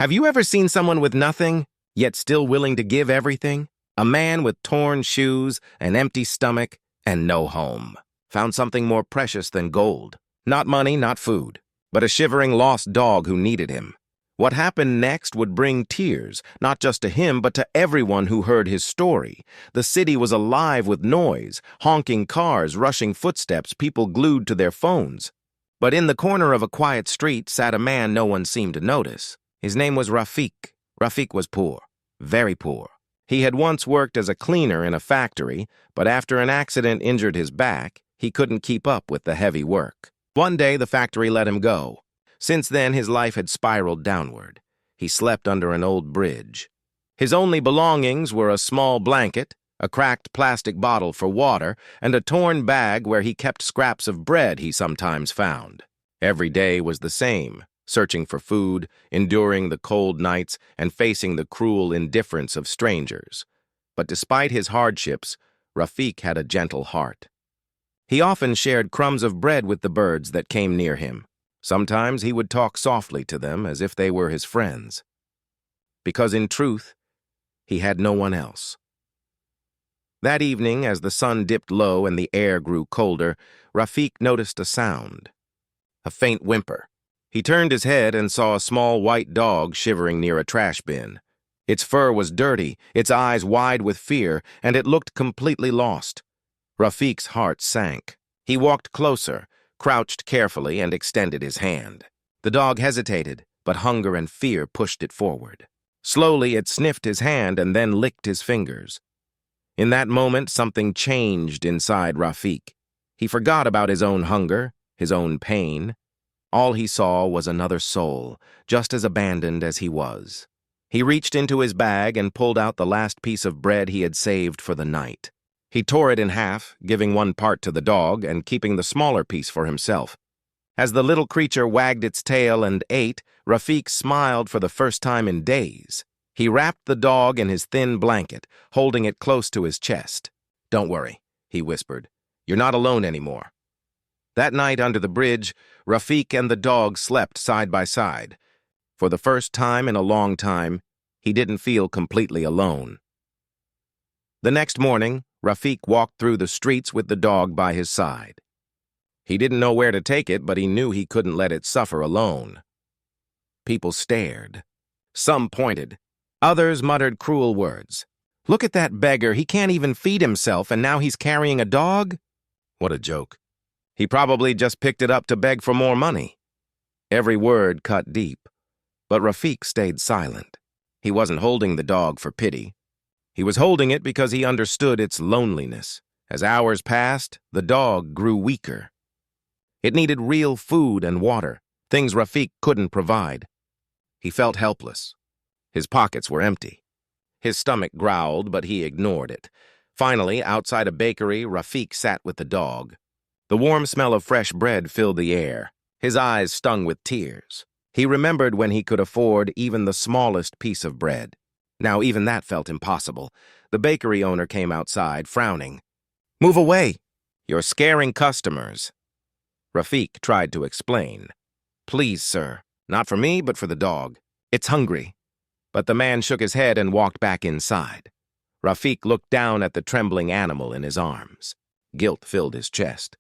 Have you ever seen someone with nothing, yet still willing to give everything? A man with torn shoes, an empty stomach, and no home. Found something more precious than gold. Not money, not food, but a shivering lost dog who needed him. What happened next would bring tears, not just to him, but to everyone who heard his story. The city was alive with noise, honking cars, rushing footsteps, people glued to their phones. But in the corner of a quiet street sat a man no one seemed to notice. His name was Rafik. Rafik was poor, very poor. He had once worked as a cleaner in a factory, but after an accident injured his back, he couldn't keep up with the heavy work. One day, the factory let him go. Since then, his life had spiraled downward. He slept under an old bridge. His only belongings were a small blanket, a cracked plastic bottle for water, and a torn bag where he kept scraps of bread he sometimes found. Every day was the same, searching for food, enduring the cold nights, and facing the cruel indifference of strangers. But despite his hardships, Rafik had a gentle heart. He often shared crumbs of bread with the birds that came near him. Sometimes he would talk softly to them as if they were his friends. Because in truth, he had no one else. That evening, as the sun dipped low and the air grew colder, Rafik noticed a sound. A faint whimper. He turned his head and saw a small white dog shivering near a trash bin. Its fur was dirty, its eyes wide with fear, and it looked completely lost. Rafik's heart sank. He walked closer, crouched carefully, and extended his hand. The dog hesitated, but hunger and fear pushed it forward. Slowly, it sniffed his hand and then licked his fingers. In that moment, something changed inside Rafik. He forgot about his own hunger, his own pain. All he saw was another soul, just as abandoned as he was. He reached into his bag and pulled out the last piece of bread he had saved for the night. He tore it in half, giving one part to the dog and keeping the smaller piece for himself. As the little creature wagged its tail and ate, Rafik smiled for the first time in days. He wrapped the dog in his thin blanket, holding it close to his chest. "Don't worry," he whispered. "You're not alone anymore." That night under the bridge, Rafik and the dog slept side by side. For the first time in a long time, he didn't feel completely alone. The next morning, Rafik walked through the streets with the dog by his side. He didn't know where to take it, but he knew he couldn't let it suffer alone. People stared. Some pointed. Others muttered cruel words. "Look at that beggar, he can't even feed himself, and now he's carrying a dog?" What a joke. He probably just picked it up to beg for more money. Every word cut deep, but Rafik stayed silent. He wasn't holding the dog for pity. He was holding it because he understood its loneliness. As hours passed, the dog grew weaker. It needed real food and water, things Rafik couldn't provide. He felt helpless. His pockets were empty. His stomach growled, but he ignored it. Finally, outside a bakery, Rafik sat with the dog. The warm smell of fresh bread filled the air. His eyes stung with tears. He remembered when he could afford even the smallest piece of bread. Now even that felt impossible. The bakery owner came outside, frowning. "Move away! You're scaring customers." Rafik tried to explain. "Please, sir. Not for me, but for the dog. It's hungry." But the man shook his head and walked back inside. Rafik looked down at the trembling animal in his arms. Guilt filled his chest.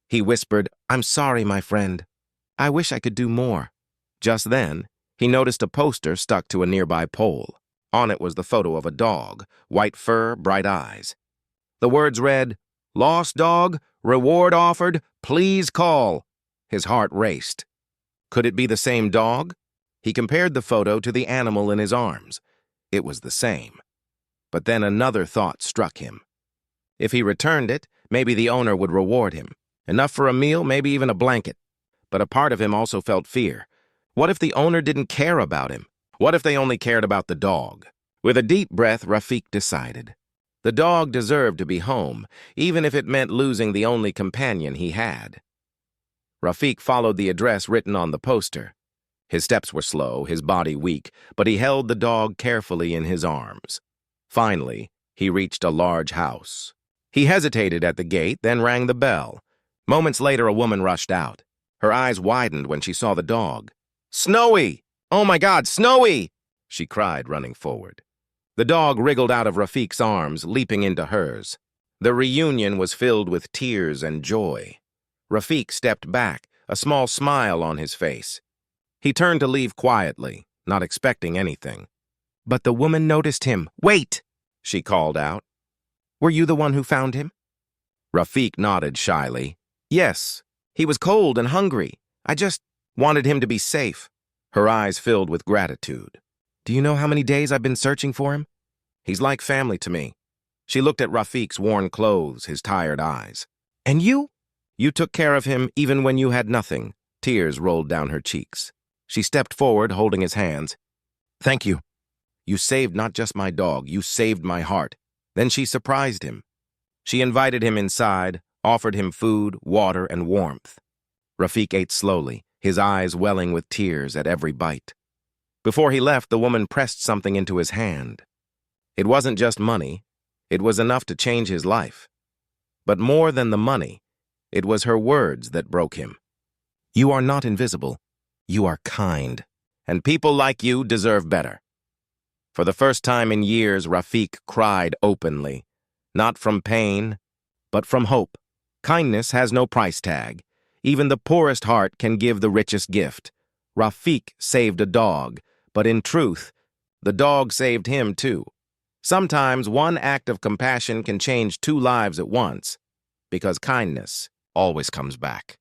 He whispered, "I'm sorry, my friend. I wish I could do more." Just then, he noticed a poster stuck to a nearby pole. On it was the photo of a dog, white fur, bright eyes. The words read, "Lost dog, reward offered, please call." His heart raced. Could it be the same dog? He compared the photo to the animal in his arms. It was the same. But then another thought struck him. If he returned it, maybe the owner would reward him. Enough for a meal, maybe even a blanket. But a part of him also felt fear. What if the owner didn't care about him? What if they only cared about the dog? With a deep breath, Rafik decided. The dog deserved to be home, even if it meant losing the only companion he had. Rafik followed the address written on the poster. His steps were slow, his body weak, but he held the dog carefully in his arms. Finally, he reached a large house. He hesitated at the gate, then rang the bell. Moments later, a woman rushed out. Her eyes widened when she saw the dog. "Snowy!" "Oh my God, Snowy!" she cried, running forward. The dog wriggled out of Rafiq's arms, leaping into hers. The reunion was filled with tears and joy. Rafiq stepped back, a small smile on his face. He turned to leave quietly, not expecting anything. But the woman noticed him. "Wait!" she called out. "Were you the one who found him?" Rafiq nodded shyly. "Yes, he was cold and hungry. I just wanted him to be safe." Her eyes filled with gratitude. "Do you know how many days I've been searching for him? He's like family to me." She looked at Rafiq's worn clothes, his tired eyes. "And you?" "You took care of him even when you had nothing." Tears rolled down her cheeks. She stepped forward, holding his hands. "Thank you. You saved not just my dog, you saved my heart." Then she surprised him. She invited him inside, offered him food, water, and warmth. Rafiq ate slowly, his eyes welling with tears at every bite. Before he left, the woman pressed something into his hand. It wasn't just money. It was enough to change his life. But more than the money, it was her words that broke him. "You are not invisible. You are kind. And people like you deserve better." For the first time in years, Rafiq cried openly, not from pain, but from hope. Kindness has no price tag. Even the poorest heart can give the richest gift. Rafiq saved a dog, but in truth, the dog saved him too. Sometimes one act of compassion can change two lives at once, because kindness always comes back.